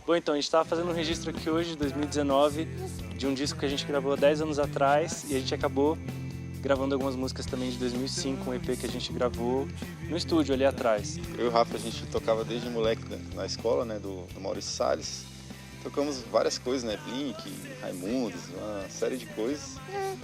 Bom, então, a gente estava fazendo um registro aqui hoje, de 2019, de um disco que a gente gravou há 10 anos atrás e a gente acabou gravando algumas músicas também de 2005, um EP que a gente gravou no estúdio ali atrás. Eu e o Rafa, a gente tocava desde moleque na escola, né, do Maurício Salles. Tocamos várias coisas, né, Blink, Raimundos, uma série de coisas.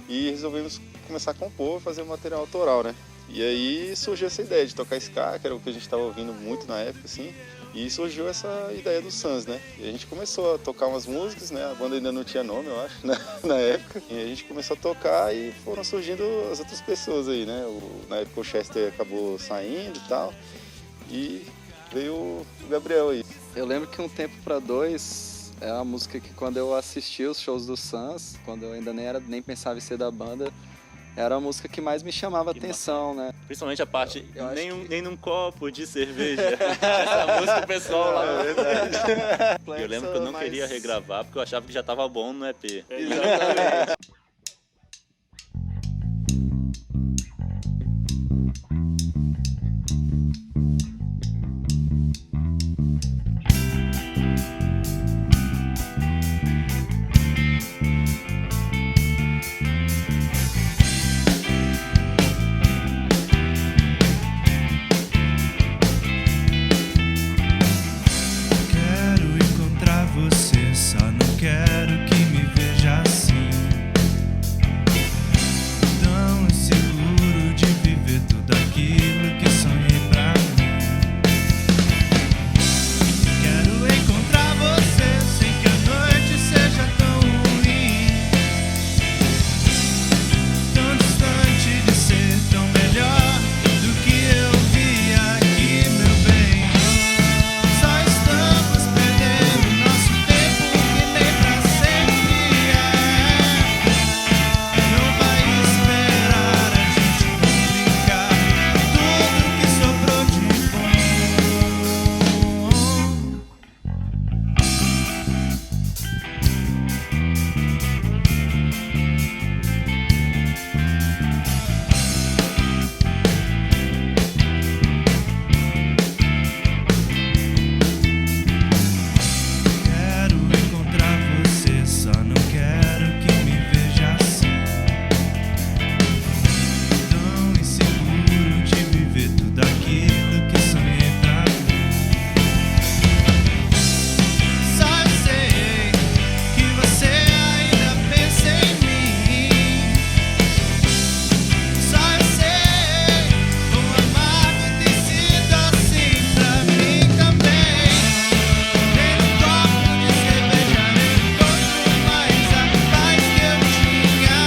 E resolvemos começar a compor, fazer um material autoral, né. E aí surgiu essa ideia de tocar ska, que era o que a gente estava ouvindo muito na época, assim. E surgiu essa ideia do Sans, né? E a gente começou a tocar umas músicas, né? A banda ainda não tinha nome, eu acho, né? Na época. E a gente começou a tocar e foram surgindo as outras pessoas aí, né? Na época o Chester acabou saindo e tal. E veio o Gabriel aí. Eu lembro que Um Tempo Pra Dois é uma música que quando eu assisti os shows do Sans, quando eu ainda nem pensava em ser da banda, era a música que mais me chamava a atenção, né? Principalmente a parte nem num copo de cerveja. Essa música o pessoal lá. É verdade. Eu lembro que eu não queria regravar porque eu achava que já estava bom no EP. Exatamente. Quero que me veja assim, tão inseguro de viver tudo aquilo que sonhei pra mim. Quero encontrar você sem que a noite seja tão ruim, tão distante de ser tão melhor do que eu vi aqui, meu bem. Só estamos perdendo nosso tempo que nem pra sempre é. Não vai esperar a gente complicar tudo que sobrou de bom. Quero encontrar você, só não quero que me veja assim, tão inseguro de viver tudo aquilo que sonhei pra mim. Só sei que você ainda pensa em mim. Só sei quão amargo tem sido assim pra mim também. Nem no copo de cerveja eu encontro mais a paz que eu tinha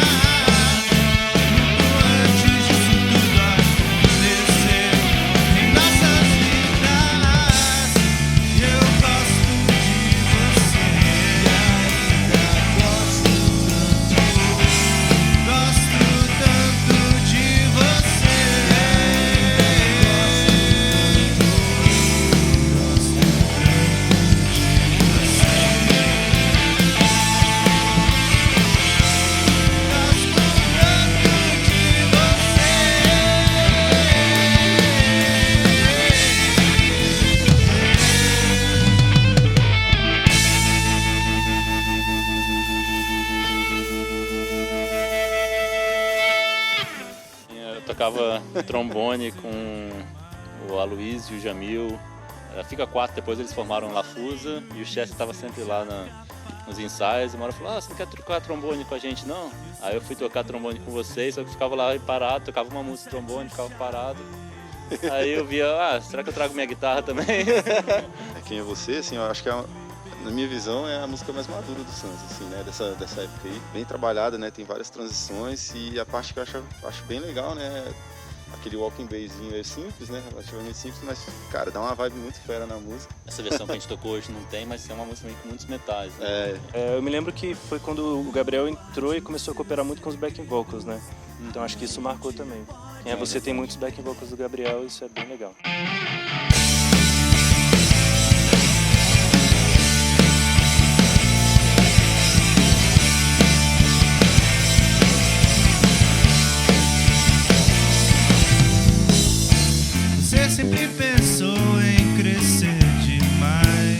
muito antes disso tudo acontecer em nossas vidas. Eu gosto de você, ainda gosto tanto de você. Eu tocava trombone com o Aloysio e o Jamil. Fica 4, depois eles formaram Lafusa e o Chester estava sempre lá nos ensaios. Uma hora falou: você não quer tocar trombone com a gente não? Aí eu fui tocar trombone com vocês, só que ficava lá parado, tocava uma música de trombone, ficava parado. Aí eu via, será que eu trago minha guitarra também? Quem é você, assim, eu acho que na minha visão é a música mais madura do Sans, assim, né, dessa época aí. Bem trabalhada, né, tem várias transições e a parte que eu acho bem legal, né, aquele walking bassinho é simples, né, relativamente simples, mas, cara, dá uma vibe muito fera na música. Essa versão que a gente tocou hoje não tem, mas é uma música com muitos metais, né? Eu me lembro que foi quando o Gabriel entrou e começou a cooperar muito com os backing vocals, né? Então acho que isso marcou também. Quem é você tem muitos backing vocals do Gabriel, isso é bem legal. Você sempre pensou em crescer demais.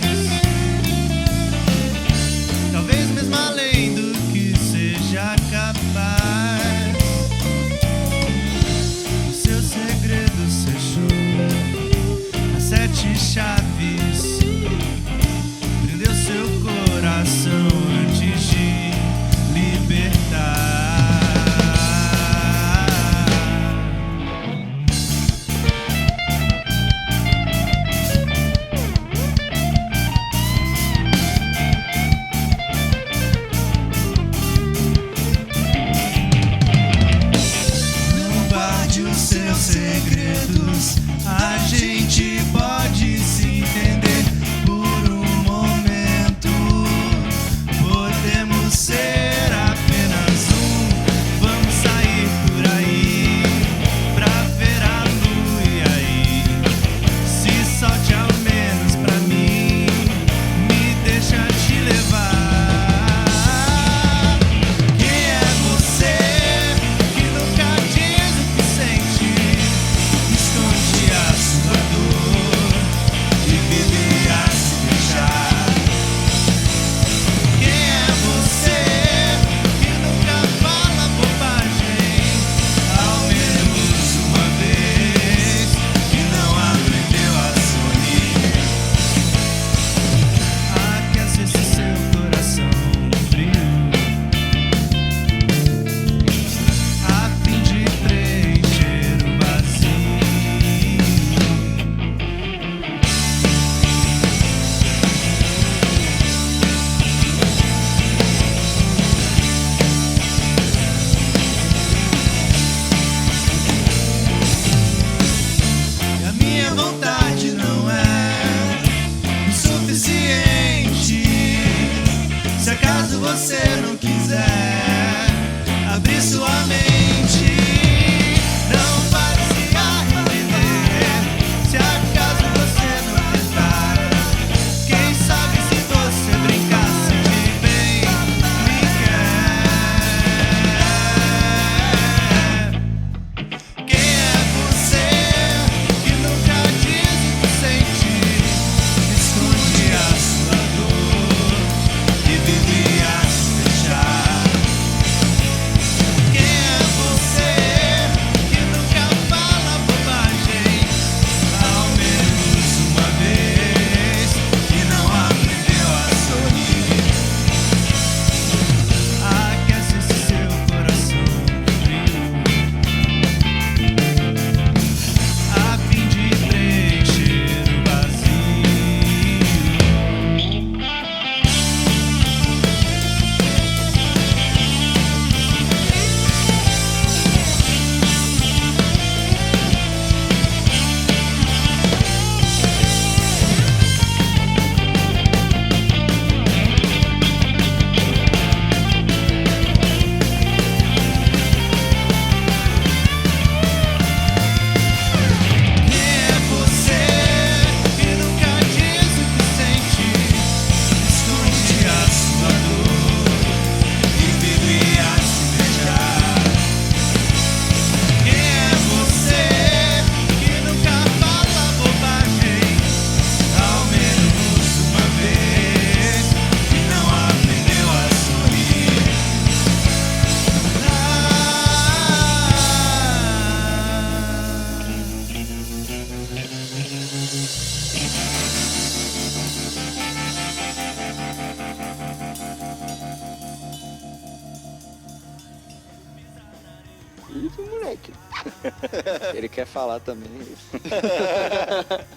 Ele quer falar também.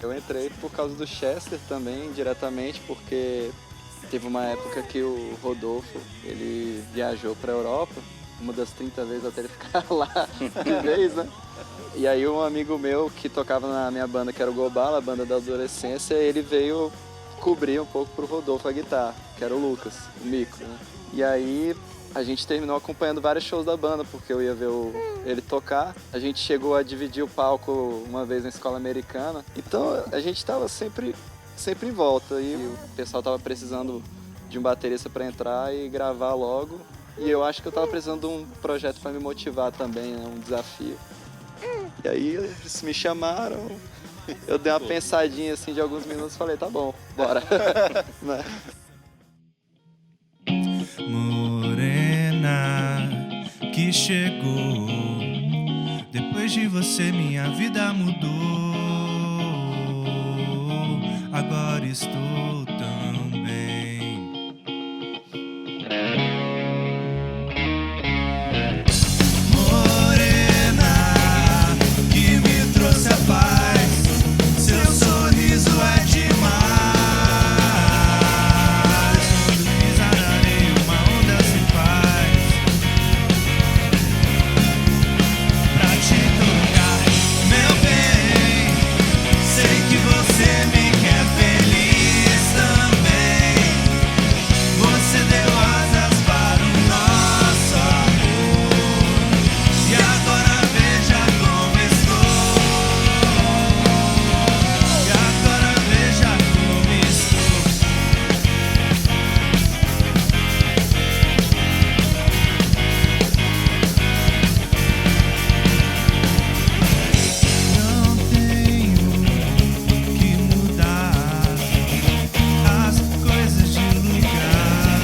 Eu entrei por causa do Chester também, diretamente, porque teve uma época que o Rodolfo, ele viajou pra Europa, uma das 30 vezes até ele ficar lá de vez, né? E aí um amigo meu que tocava na minha banda, que era o Gobala, a banda da adolescência, ele veio cobrir um pouco pro Rodolfo a guitarra, que era o Lucas, o Mico, né? E aí a gente terminou acompanhando vários shows da banda, porque eu ia ver ele tocar. A gente chegou a dividir o palco uma vez na escola americana. Então a gente tava sempre em volta. E o pessoal tava precisando de um baterista para entrar e gravar logo. E eu acho que eu tava precisando de um projeto para me motivar também, né? Um desafio. E aí eles me chamaram, eu dei uma pensadinha assim de alguns minutos e falei, tá bom, bora. Né? Morena que chegou, depois de você minha vida mudou. Agora estou tão bem. Morena que me trouxe a paz, seu sorriso é demais. Quando pisar na areia uma onda se faz. Pra te tocar, meu bem, sei que você me quer feliz também. Você deu asas para o nosso amor, e agora veja como estou. E agora veja como estou. Não tenho que mudar as coisas de lugar,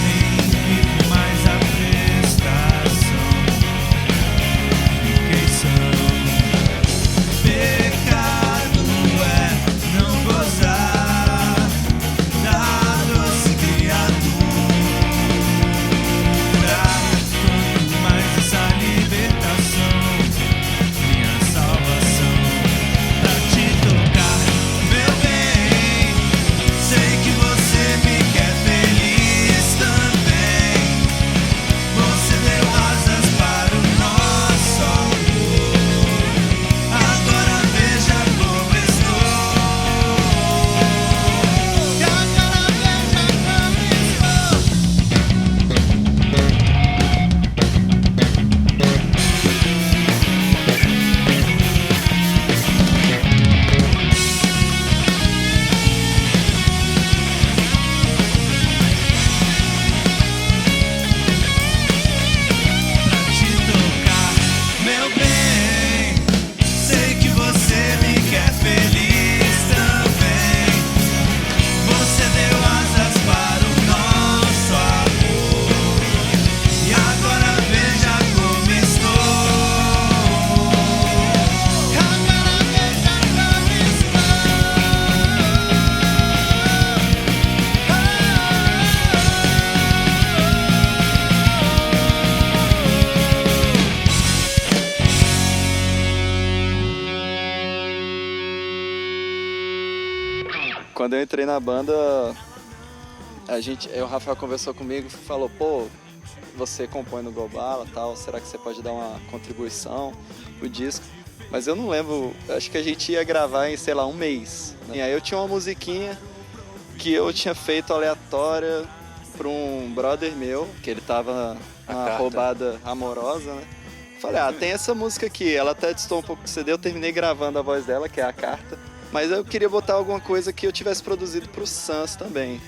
nem vivo mais a prestação. Fiquei sã. Pecado é não gozar da doce criatura. Quanto mais essa libertação, minha salvação. Pra te tocar, meu bem, sei que você me quer feliz também. Você deu asas para o nosso amor, agora veja como estou. E agora veja como estou. Pra te tocar, meu bem, sei que você me quer feliz também. Você deu asas para o nosso amor, e agora veja como estou. E agora veja como Quando eu entrei na banda, o Rafael conversou comigo e falou, pô, você compõe no Gobala e tal, será que você pode dar uma contribuição pro disco? Mas eu não lembro, acho que a gente ia gravar em, sei lá, um mês, né? E aí eu tinha uma musiquinha que eu tinha feito aleatória pra um brother meu, que ele tava numa carta. roubada amorosa, né? Falei, tem essa música aqui, ela até distou um pouco do CD, eu terminei gravando a voz dela, que é a carta. Mas eu queria botar alguma coisa que eu tivesse produzido pro Sans também.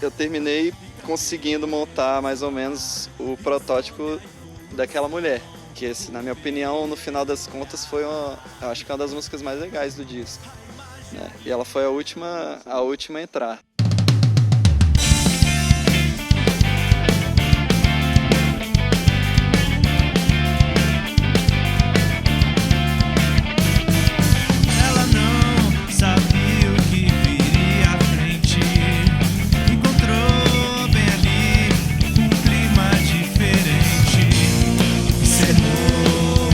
Eu terminei conseguindo montar mais ou menos o protótipo daquela mulher. Que, na minha opinião, no final das contas, foi acho que uma das músicas mais legais do disco, né? E ela foi a última a entrar. Ela não sabia o que viria à frente. Encontrou bem ali um clima diferente. Encerrou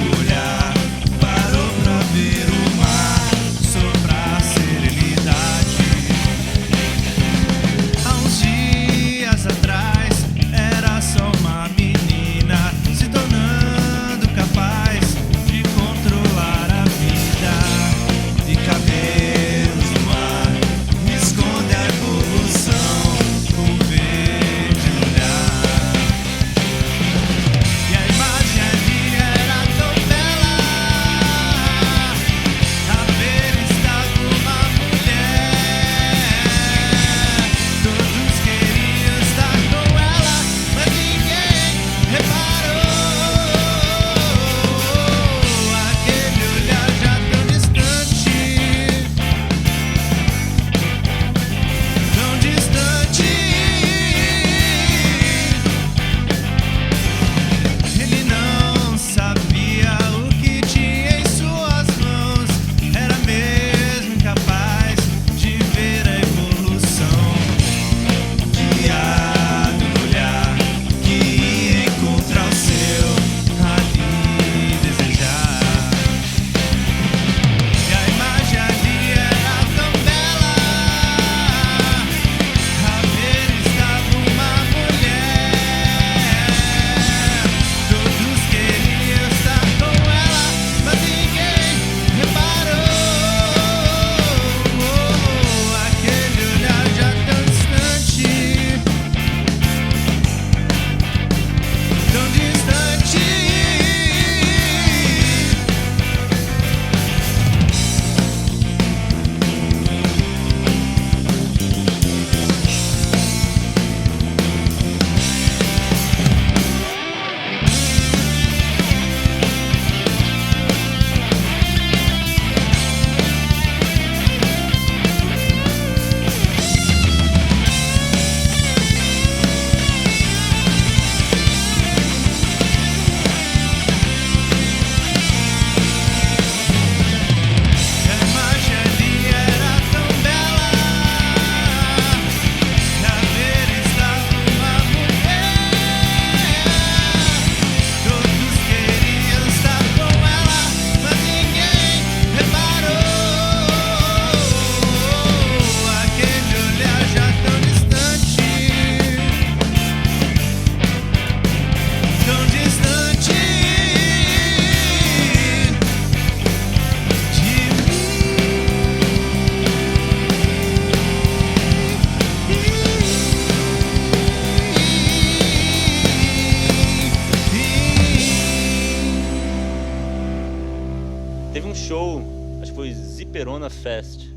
Teve um show, acho que foi Ziperona Fest.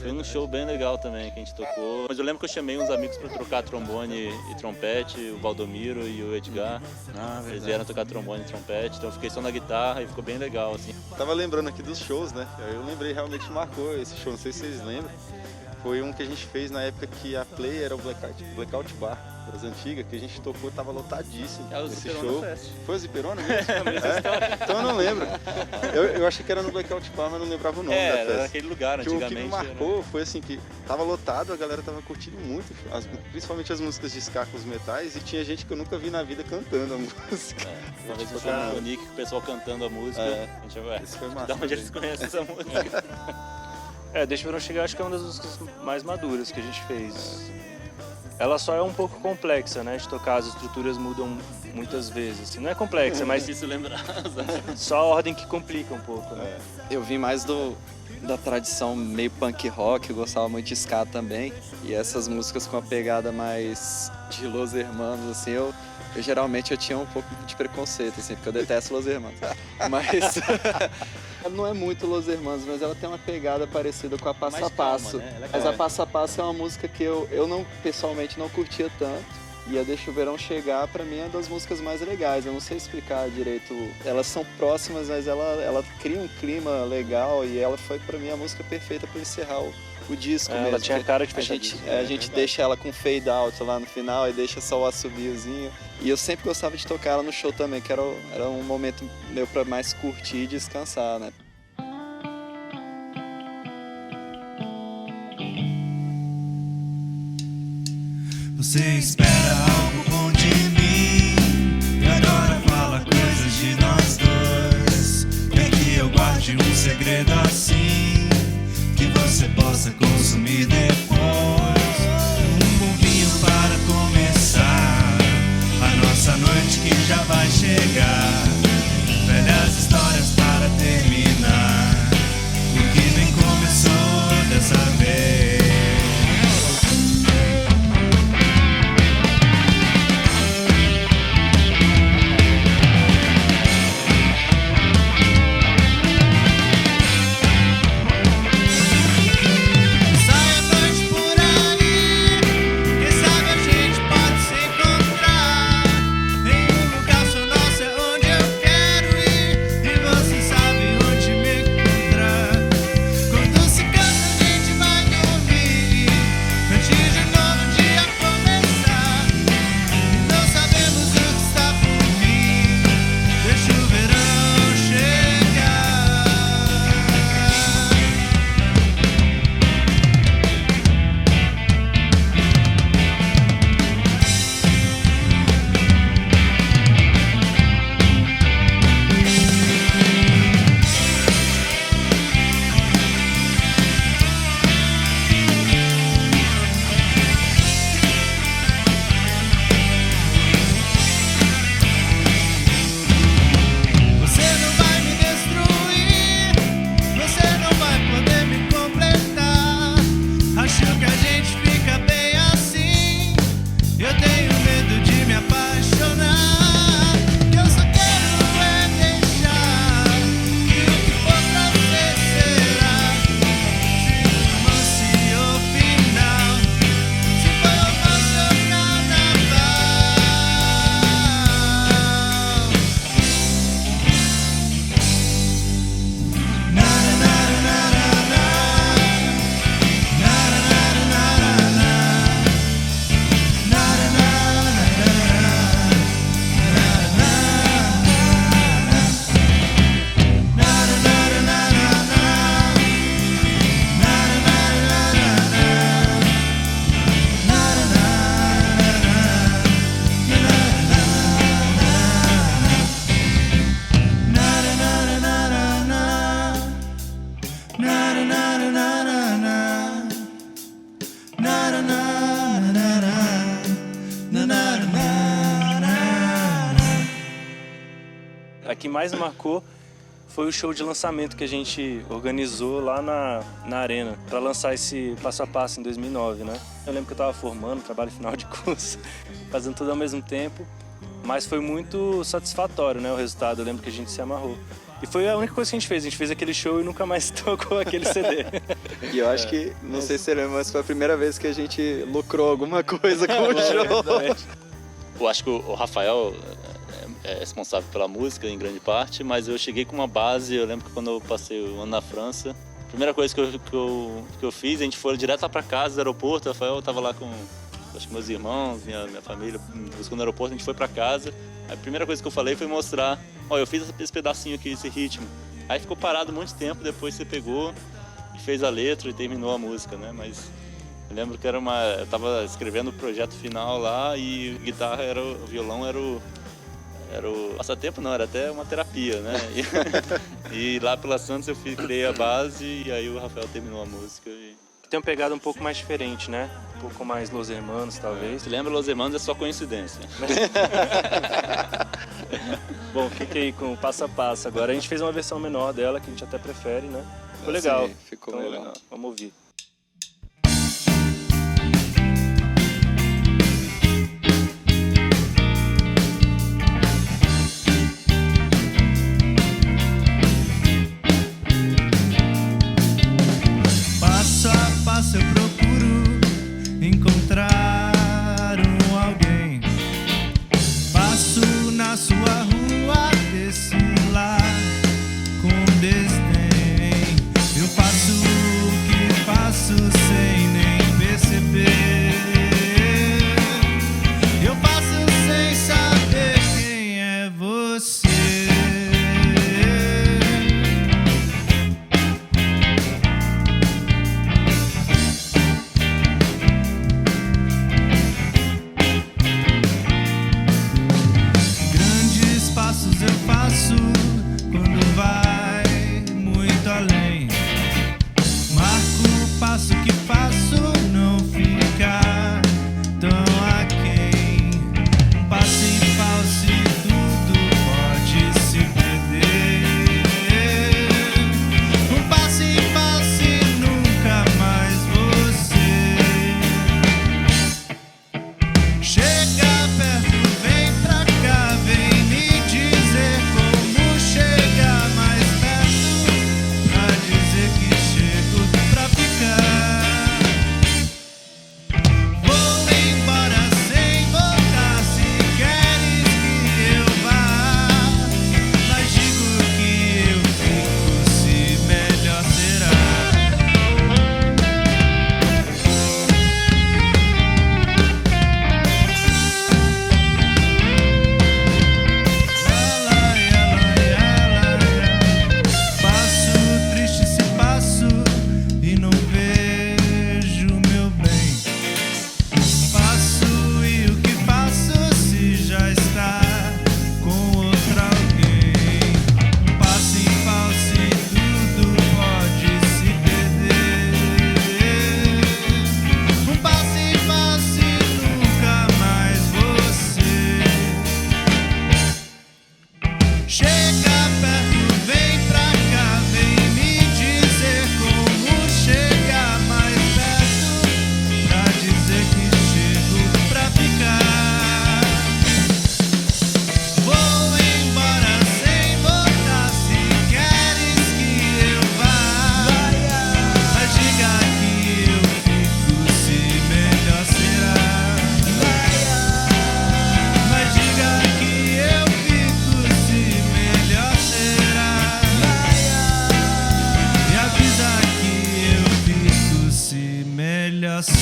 Foi um show bem legal também que a gente tocou. Mas eu lembro que eu chamei uns amigos para trocar trombone e trompete, o Valdomiro e o Edgar. Eles vieram tocar trombone e trompete, então eu fiquei só na guitarra e ficou bem legal, assim. Tava lembrando aqui dos shows, né? Eu lembrei, realmente marcou esse show, não sei se vocês lembram. Foi um que a gente fez na época que a Play era o Blackout Bar, das antigas, que a gente tocou, tava lotadíssimo É o esse Ziperona show. Fest. Foi o Ziperona mesmo? Então eu não lembro. Eu achei que era no Blackout Bar, mas não lembrava o nome da Era festa. naquele lugar, Que o que antigamente. me marcou foi assim, que tava lotado, a galera tava curtindo muito, principalmente as músicas de ska com os metais, e tinha gente que eu nunca vi na vida cantando a música. Uma vez eu fui no Monique, o pessoal cantando a música. A gente vai, Isso foi massa da onde também. eles conhecem essa música? Deixa eu Verão Chegar, acho que é uma das músicas mais maduras que a gente fez. Ela só é um pouco complexa, né, de tocar, as estruturas mudam muitas vezes. Não é complexa, mas Difícil lembrar. só a ordem que complica um pouco, né? Eu vim mais da tradição meio punk rock, eu gostava muito de ska também. E essas músicas com a pegada mais de Los Hermanos, assim, eu geralmente eu tinha um pouco de preconceito, assim, porque eu detesto Los Hermanos. Mas ela não é muito Los Hermanos, mas ela tem uma pegada parecida com a Passo a Mais Passo. calma, né? Ela é Mas calma. a Passo a Passo é uma música que eu não, pessoalmente não curtia tanto. E a Deixa o Verão Chegar, pra mim, é uma das músicas mais legais. Eu não sei explicar direito. Elas são próximas, mas ela cria um clima legal e ela foi, pra mim, a música perfeita pra encerrar o disco mesmo. Ela tinha cara de A fechadinho. gente, a gente deixa ela com fade out lá no final e deixa só o assobiozinho. E eu sempre gostava de tocar ela no show também, que era um momento meu pra mais curtir e descansar, né? Você espera algo bom de mim e agora fala coisas de nós dois. Quer que eu guarde um segredo assim que você possa consumir depois? Um bom vinho para começar a nossa noite que já vai chegar. Velhas histórias para terminar o que nem começou dessa vez. A que mais marcou foi o show de lançamento que a gente organizou lá na Arena, para lançar esse Passo a Passo em 2009, né? Eu lembro que eu estava formando, trabalho final de curso, fazendo tudo ao mesmo tempo, mas foi muito satisfatório, né, o resultado. Eu lembro que a gente se amarrou. E foi a única coisa que a gente fez aquele show e nunca mais tocou aquele CD. E eu acho que, não sei se você lembra, mas foi a primeira vez que a gente lucrou alguma coisa com o show. Verdade. Eu acho que o Rafael é responsável pela música em grande parte, mas eu cheguei com uma base. Eu lembro que quando eu passei um ano na França, a primeira coisa que eu fiz, a gente foi direto lá pra casa do aeroporto. O Rafael tava lá com, acho que meus irmãos, minha família, buscando no aeroporto. A gente foi pra casa. A primeira coisa que eu falei foi mostrar: ó, eu fiz esse pedacinho aqui, esse ritmo. Aí ficou parado muito tempo, depois você pegou e fez a letra e terminou a música, né? Mas eu lembro que eu tava escrevendo o projeto final lá e guitarra o violão era o passatempo, não, era até uma terapia, né? E lá pela Santos eu criei a base e aí o Rafael terminou a música. Tem uma pegada um pouco mais diferente, né? Um pouco mais Los Hermanos, talvez. Se lembra, Los Hermanos é só coincidência. Bom, fiquei com o Passo a Passo. Agora a gente fez uma versão menor dela, que a gente até prefere, né? Ficou legal. Sim, ficou Então, legal. Vamos ouvir. Passo a passo eu procuro encontrar alguém. Passo na sua rua desse lar com desdém. Eu faço o que faço sem nem perceber. Eu faço sem saber quem é você. Grandes passos eu faço quando vai muito além. Marco o passo que faço, não ficar tão aquém. Um passo em falso e tudo pode se perder. Um passo em falso e nunca mais você. Chega perto, vem pra cá, vem me dizer como chegar mais perto, pra dizer que chego pra ficar. Vou embora sem voltar, se queres que eu vá, mas digo que eu fico, se melhor será. Passo triste se passo e não vejo meu bem. Faço e o que faço se já está com outra alguém. Um passo em falso e tudo pode se perder. Um passo em falso e nunca mais você. Chega perto, vem pra cá, vem me dizer como chegar mais perto, pra dizer que chego pra ficar. Vou embora sem voltar, se queres que eu vá, mas diga que eu fico, se melhor será. Mas diga que eu fico, se melhor será. E avisa que eu fico, se melhor será.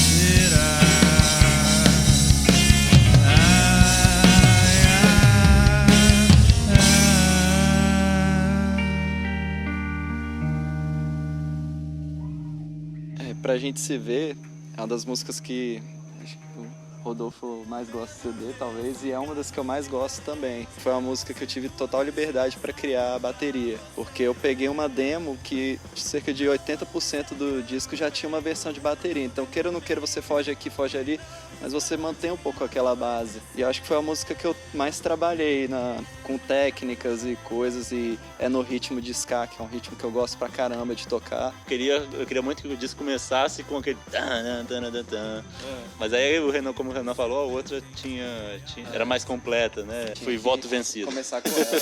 Pra gente se ver, é uma das músicas que acho que o Rodolfo mais gosta de CD, talvez, e é uma das que eu mais gosto também. Foi uma música que eu tive total liberdade para criar a bateria, porque eu peguei uma demo que cerca de 80% do disco já tinha uma versão de bateria. Então, queira ou não queira, você foge aqui, foge ali, mas você mantém um pouco aquela base. E eu acho que foi a música que eu mais trabalhei com técnicas e coisas, e é no ritmo de ska, que é um ritmo que eu gosto pra caramba de tocar. Eu queria muito que o disco começasse com aquele mas aí como o Renan falou, a outra era mais completa, né? Foi voto vencido. Começar com ela.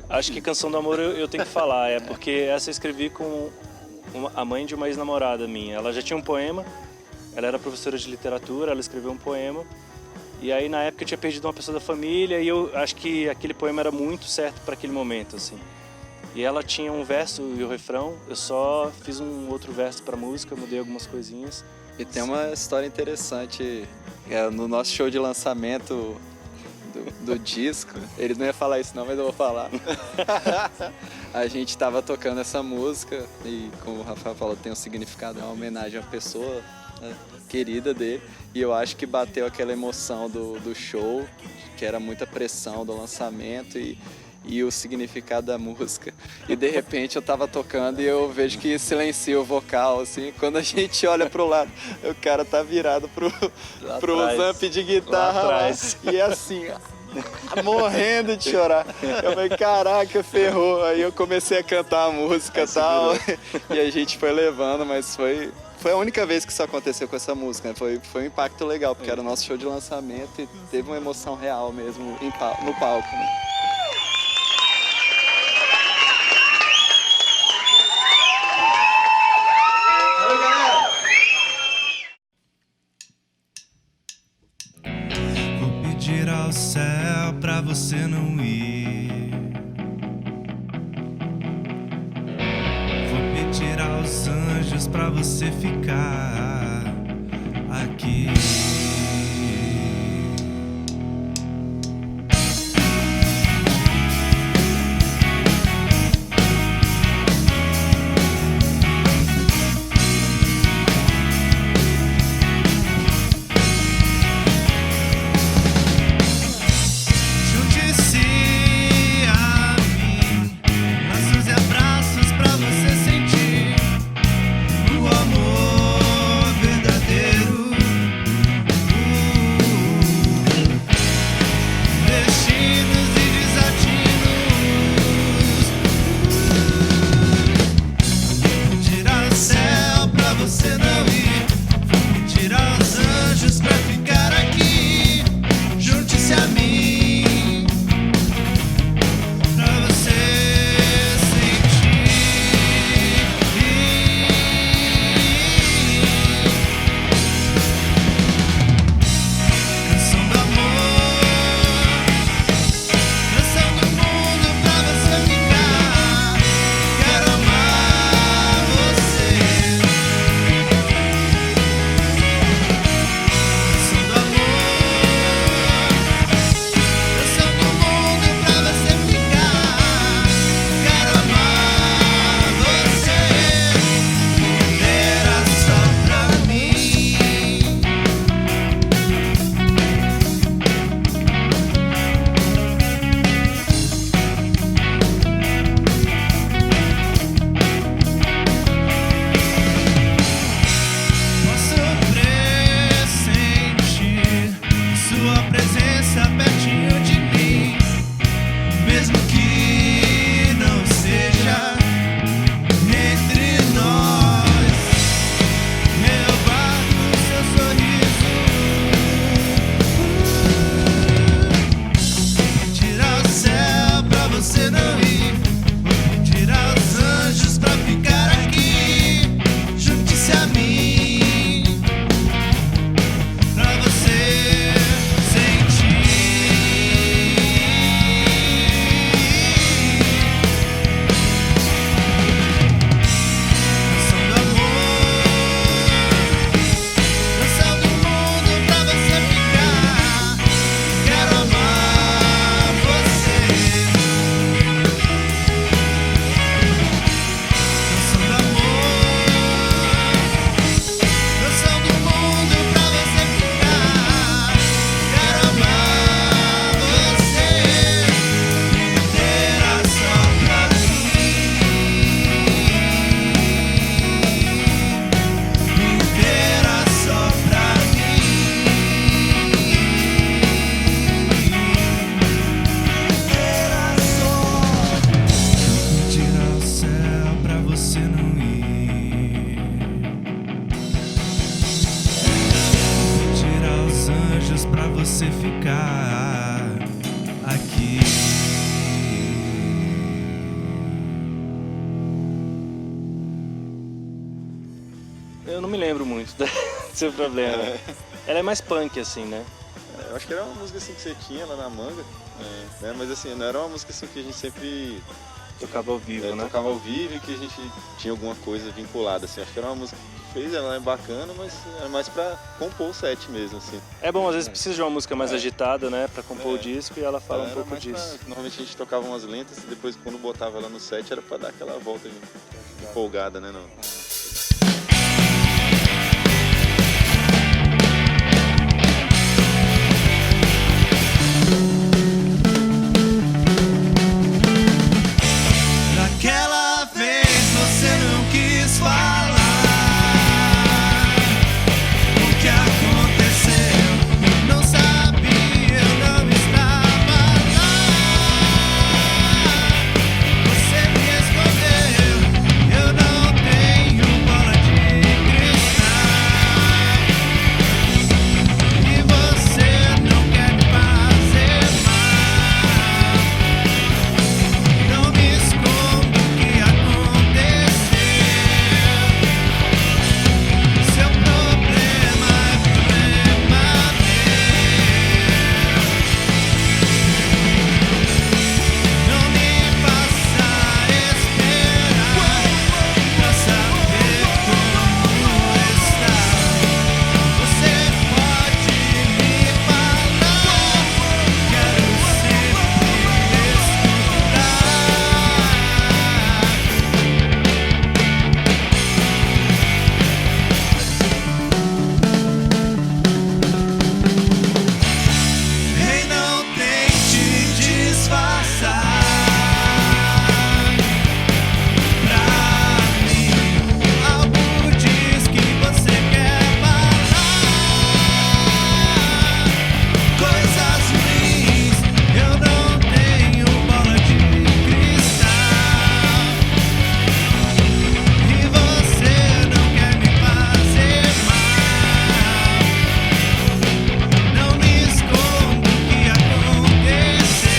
Acho que Canção do Amor eu tenho que falar, porque essa eu escrevi com a mãe de uma ex-namorada minha. Ela já tinha um poema, ela era professora de literatura, ela escreveu um poema, e aí na época eu tinha perdido uma pessoa da família e eu acho que aquele poema era muito certo para aquele momento, assim. E ela tinha um verso e o refrão, eu só fiz um outro verso para música, mudei algumas coisinhas. E tem uma história interessante, no nosso show de lançamento do disco, ele não ia falar isso não, mas eu vou falar. A gente tava tocando essa música e, como o Rafael falou, tem um significado, é uma homenagem à pessoa, né, querida dele, e eu acho que bateu aquela emoção do show, que era muita pressão do lançamento e o significado da música. E de repente eu tava tocando e eu vejo que silencia o vocal, assim, quando a gente olha pro lado, o cara tá virado pro amp de guitarra lá, e assim, morrendo de chorar. Eu falei, caraca, ferrou. Aí eu comecei a cantar a música e tal, e a gente foi levando, mas foi a única vez que isso aconteceu com essa música, né? Foi um impacto legal, porque era o nosso show de lançamento e teve uma emoção real mesmo no palco, né? Pedir ao céu pra você não ir. Vou pedir aos anjos pra você ficar aqui. você ficar aqui. Eu não me lembro muito do seu problema. Ela é mais punk, assim, né? Eu acho que era uma música assim que você tinha lá na manga, né? Mas assim, não era uma música assim que a gente sempre Tocava ao vivo, né? tocava ao vivo e que a gente tinha alguma coisa vinculada, assim. Acho que era uma música que fez, ela é bacana, mas era mais pra compor o set mesmo, assim. É bom, às vezes precisa de uma música mais agitada, né? Pra compor o disco e ela fala Ela um era pouco mais disso. Normalmente a gente tocava umas lentas e depois quando botava ela no set era pra dar aquela volta empolgada, né? Não. Naquela vez você não quis falar o que aconteceu. Eu não sabia, eu não estava lá. Você me escondeu, eu não tenho bola de cristal. E você não quer me fazer mal. Não me escondo o que aconteceu. Seu problema é problema meu. Não me faça esperar pra saber como está. Você pode me falar. Quero sempre escutar. Ei, não tente disfarçar pra mim. Algo diz que você quer falar coisas ruins. Eu não tenho bola de cristal. E você não quer me fazer mal. Não me escondo o que aconteceu.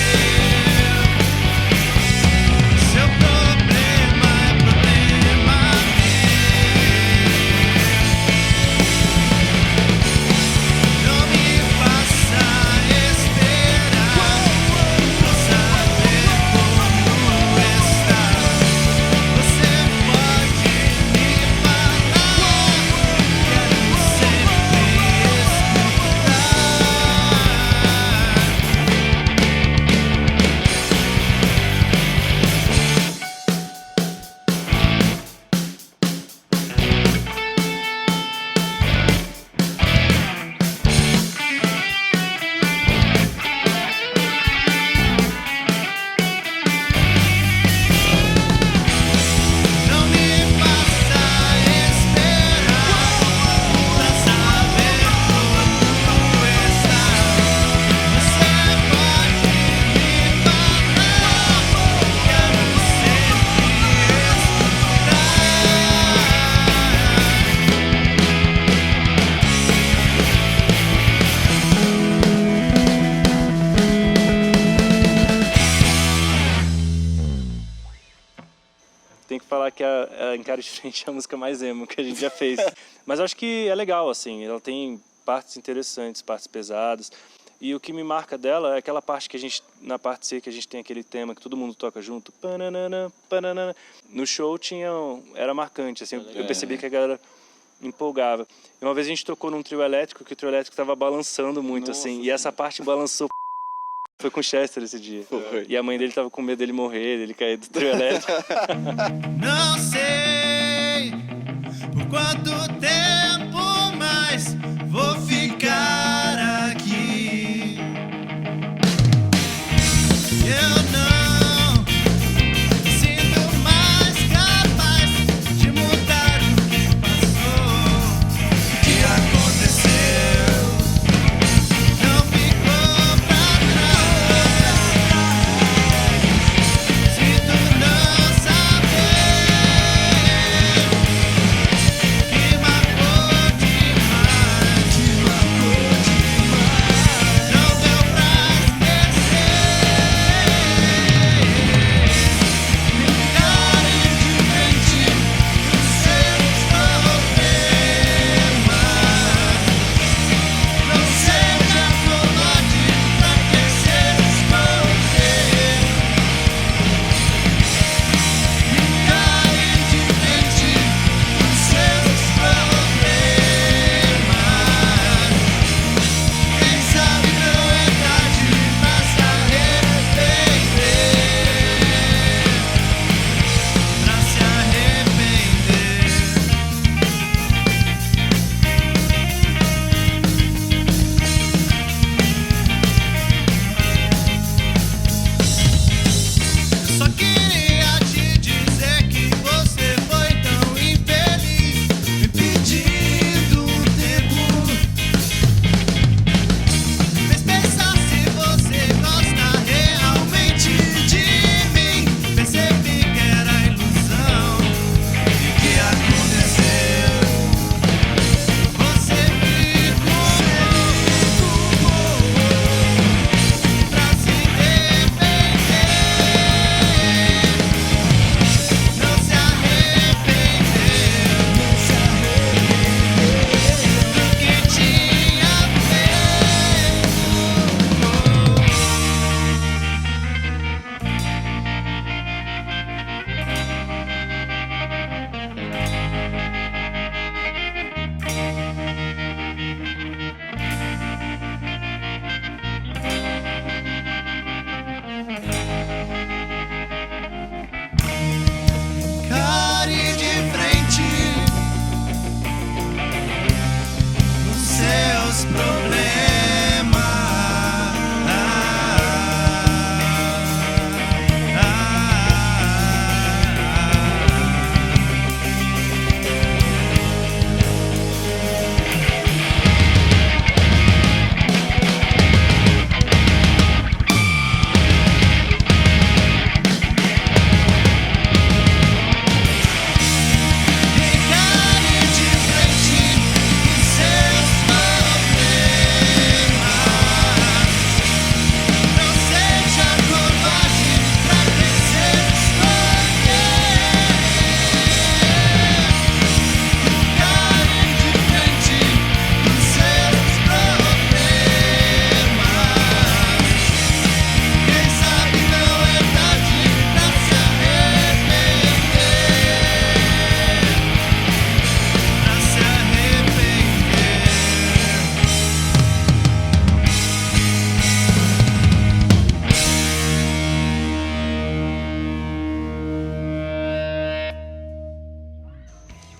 Seu problema é problema meu. Não me faça esperar pra saber como está. Você pode me falar. Quero sempre escutar. Não me faça esperar pra saber como está. Você pode me falar. Quero sempre Tem que falar que a Encare de Frente é a música mais emo que a gente já fez. Mas eu acho que é legal, assim. Ela tem partes interessantes, partes pesadas. E o que me marca dela é aquela parte que a gente, na parte C, que a gente tem aquele tema que todo mundo toca junto. Pananana, pananana. No show era marcante, assim. Eu percebi que a galera empolgava. E uma vez a gente tocou num trio elétrico, que o trio elétrico estava balançando muito, assim. E essa parte balançou. Foi com o Chester esse dia. Foi. E a mãe dele tava com medo dele morrer, dele cair do trio elétrico. Não sei por quanto tempo mais vou ficar aqui. Eu não me sinto mais capaz de mudar o que passou, o que aconteceu. Não ficou pra trás. Se tu não saber que marcou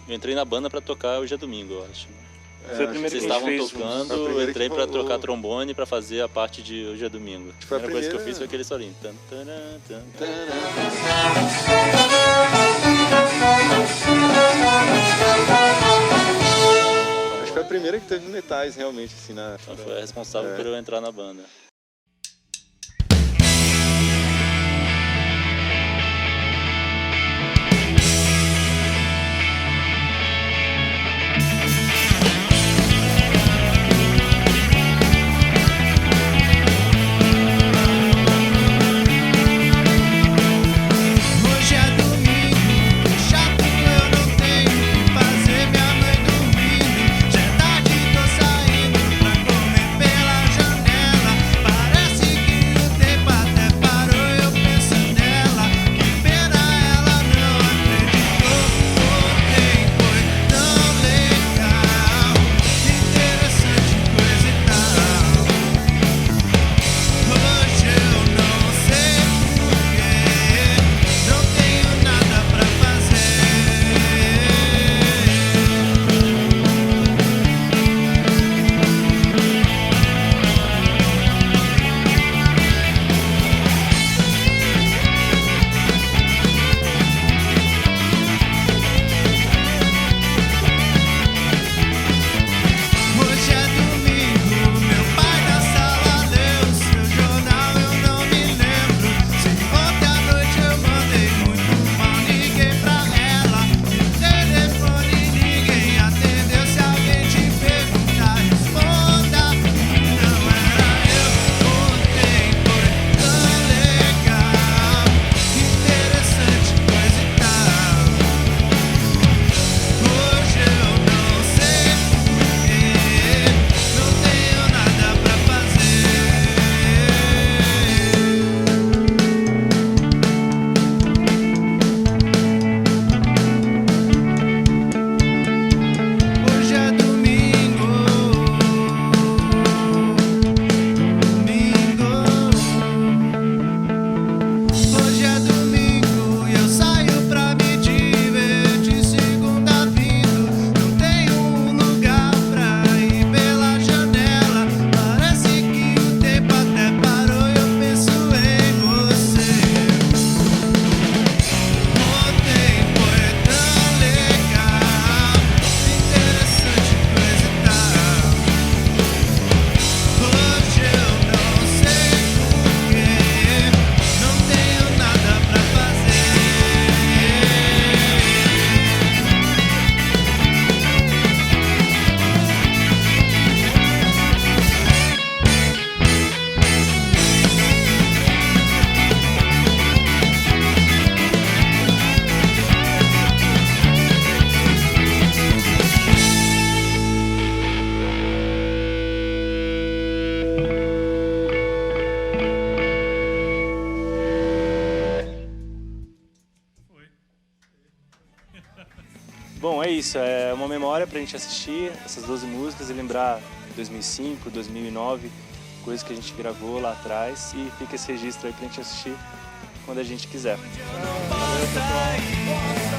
Eu entrei na banda pra tocar Hoje é Domingo, eu acho. Foi a primeira Vocês que a gente estavam fez. tocando, Foi a eu primeira entrei que pra rolou. tocar trombone pra fazer a parte de Hoje é Domingo. Foi a primeira coisa que eu primeira- fiz foi aquele solinho. Tan, taran, tan. Acho que foi a primeira que teve metais realmente, assim, na. Então foi a responsável É. por eu entrar na banda. Hoje é domingo, chato eu não tenho o que fazer, minha mãe dormindo. Já é tarde, tô saindo pra comer pela janela. Parece que o tempo até parou, eu penso nela. Que pena ela não acreditou. Ontem foi tão legal, interessante coisa e tal. Hoje eu não sei porquê, não tenho nada pra fazer. Hoje é domingo, meu pai na sala leu seu jornal, eu não me lembro. Se ontem à noite eu mandei muito mal, liguei pra ela. No telefone ninguém atendeu, se alguém te perguntar, responda. Não era eu, ontem foi tão legal, interessante coisa e tal. Hoje eu não sei porquê, não tenho nada pra fazer. Hoje é domingo, Hoje é domingo e eu saio pra me divertir. Segunda vindo, não tenho um lugar pra ir pela janela. Parece que o tempo até parou e eu penso em você. Ontem foi tão legal, interessante coisa e tal. Hoje eu não sei porquê, não tenho nada pra fazer. Bom, é isso. É uma memória pra gente assistir essas 12 músicas e lembrar 2005, 2009, coisas que a gente gravou lá atrás. E fica esse registro aí pra gente assistir quando a gente quiser. Volta e